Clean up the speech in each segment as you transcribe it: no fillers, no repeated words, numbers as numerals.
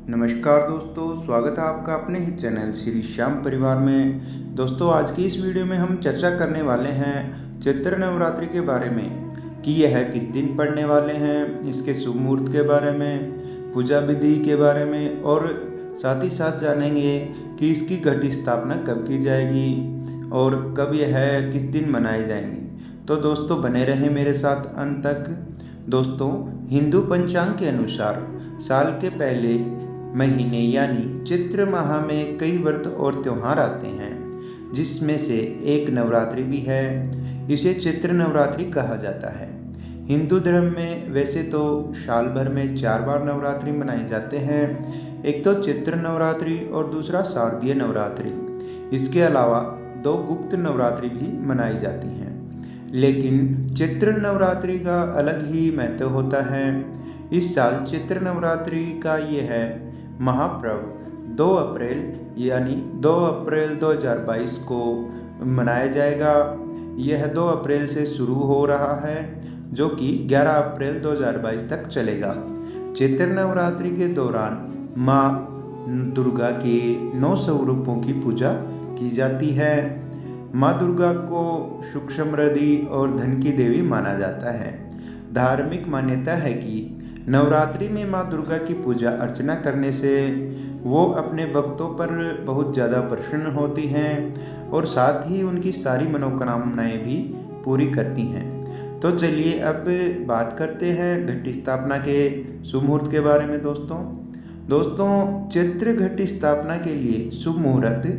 नमस्कार दोस्तों, स्वागत है आपका अपने ही चैनल श्री श्याम परिवार में। दोस्तों, आज की इस वीडियो में हम चर्चा करने वाले हैं चैत्र नवरात्रि के बारे में कि यह किस दिन पड़ने वाले हैं, इसके शुभ मुहूर्त के बारे में, पूजा विधि के बारे में और साथ ही साथ जानेंगे कि इसकी घट स्थापना कब की जाएगी और कब यह किस दिन मनाई जाएंगी। तो दोस्तों, बने रहें मेरे साथ अंत तक। दोस्तों, हिंदू पंचांग के अनुसार साल के पहले महीने यानी चैत्र माह में कई व्रत और त्यौहार आते हैं, जिसमें से एक नवरात्रि भी है। इसे चैत्र नवरात्रि कहा जाता है। हिंदू धर्म में वैसे तो साल भर में 4 बार नवरात्रि मनाए जाते हैं। एक तो चैत्र नवरात्रि और दूसरा शारदीय नवरात्रि। इसके अलावा 2 गुप्त नवरात्रि भी मनाई जाती हैं, लेकिन चैत्र नवरात्रि का अलग ही महत्व होता है। इस साल चैत्र नवरात्रि का ये है महापर्व 2 अप्रैल यानी 2 अप्रैल 2022 को मनाया जाएगा। यह 2 अप्रैल से शुरू हो रहा है, जो कि 11 अप्रैल 2022 तक चलेगा। चैत्र नवरात्रि के दौरान माँ दुर्गा के 9 स्वरूपों की पूजा की जाती है। माँ दुर्गा को सुख समृद्धि और धन की देवी माना जाता है। धार्मिक मान्यता है कि नवरात्रि में माँ दुर्गा की पूजा अर्चना करने से वो अपने भक्तों पर बहुत ज़्यादा प्रसन्न होती हैं और साथ ही उनकी सारी मनोकामनाएं भी पूरी करती हैं। तो चलिए अब बात करते हैं घट स्थापना के शुभ मुहूर्त के बारे में। दोस्तों, चैत्र घट स्थापना के लिए शुभ मुहूर्त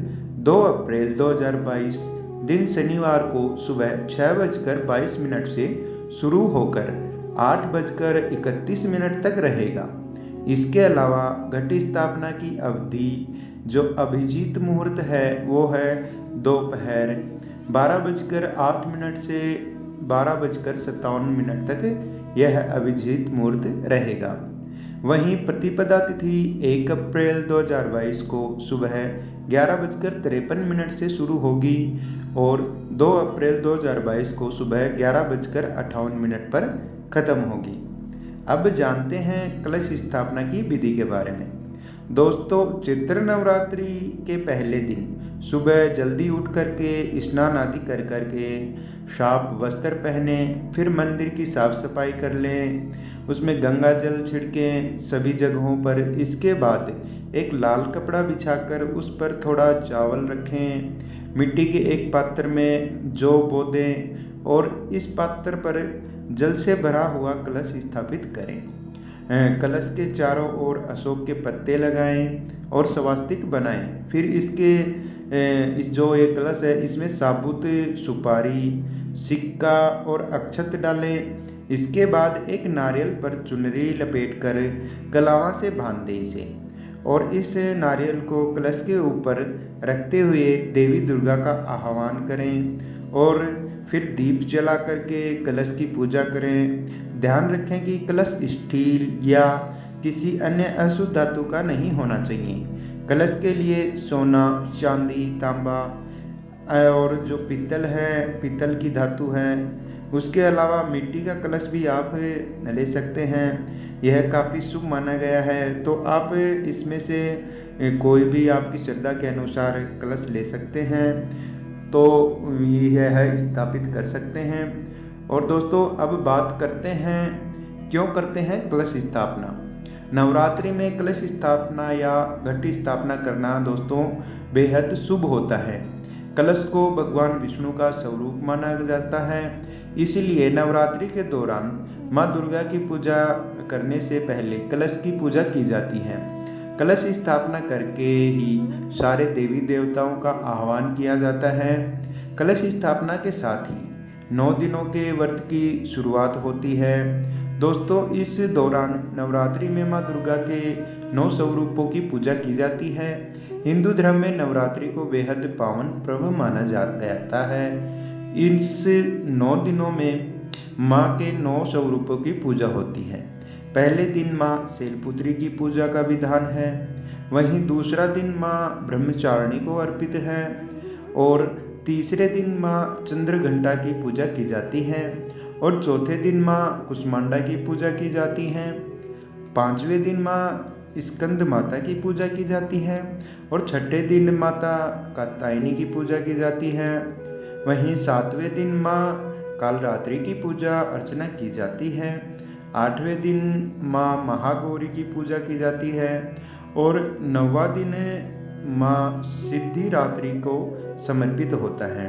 2 अप्रैल 2022 दिन शनिवार को सुबह 6:22 से शुरू होकर 8:31 तक रहेगा। इसके अलावा घट स्थापना की अवधि जो अभिजीत मुहूर्त है वो है दोपहर 12:08 से 12:57 तक यह अभिजीत मुहूर्त रहेगा। वहीं प्रतिपदा तिथि 1 अप्रैल 2022 को सुबह 11:53 से शुरू होगी और 2 अप्रैल 2022 को सुबह 11:58 पर खत्म होगी। अब जानते हैं कलश स्थापना की विधि के बारे में। दोस्तों, चैत्र नवरात्रि के पहले दिन सुबह जल्दी उठ करके स्नान आदि कर करके साफ वस्त्र पहने, फिर मंदिर की साफ सफाई कर लें, उसमें गंगा जल छिड़कें सभी जगहों पर। इसके बाद एक लाल कपड़ा बिछाकर उस पर थोड़ा चावल रखें, मिट्टी के एक पात्र में जौ बो दें और इस पात्र पर जल से भरा हुआ कलश स्थापित करें। कलश के चारों ओर अशोक के पत्ते लगाएं और स्वास्तिक बनाएं। फिर इस जो ये कलश है इसमें साबुत सुपारी, सिक्का और अक्षत डालें। इसके बाद एक नारियल पर चुनरी लपेटकर कलावा से बांध दें इसे, और इस नारियल को कलश के ऊपर रखते हुए देवी दुर्गा का आह्वान करें और फिर दीप जला करके कलश की पूजा करें। ध्यान रखें कि कलश स्टील या किसी अन्य अशुद्ध धातु का नहीं होना चाहिए। कलश के लिए सोना, चांदी, तांबा और जो पीतल है, पीतल की धातु है, उसके अलावा मिट्टी का कलश भी आप ले सकते हैं। यह काफ़ी शुभ माना गया है, तो आप इसमें से कोई भी आपकी श्रद्धा के अनुसार कलश ले सकते हैं, तो यह है स्थापित कर सकते हैं। और दोस्तों, अब बात करते हैं क्यों करते हैं कलश स्थापना। नवरात्रि में कलश स्थापना या घट स्थापना करना दोस्तों बेहद शुभ होता है। कलश को भगवान विष्णु का स्वरूप माना जाता है, इसलिए नवरात्रि के दौरान माँ दुर्गा की पूजा करने से पहले कलश की पूजा की जाती है। कलश स्थापना करके ही सारे देवी देवताओं का आह्वान किया जाता है। कलश स्थापना के साथ ही 9 दिनों के व्रत की शुरुआत होती है। दोस्तों, इस दौरान नवरात्रि में माँ दुर्गा के 9 स्वरूपों की पूजा की जाती है। हिंदू धर्म में नवरात्रि को बेहद पावन पर्व माना जाता है। इस 9 दिनों में माँ के 9 स्वरूपों की पूजा होती है। पहले दिन माँ शैलपुत्री की पूजा का विधान है, वहीं दूसरा दिन माँ ब्रह्मचारिणी को अर्पित है और तीसरे दिन माँ चंद्रघंटा की पूजा की जाती है और चौथे दिन माँ कुष्मांडा की पूजा की जाती है। 5वें दिन माँ स्कंद माता की पूजा की जाती है और छठे दिन माता कात्यायनी की पूजा की जाती है। वहीं 7वें दिन माँ कालरात्रि की पूजा अर्चना की जाती है। 8वें दिन माँ महागौरी की पूजा की जाती है और 9वां दिन माँ सिद्धिरात्रि को समर्पित होता है।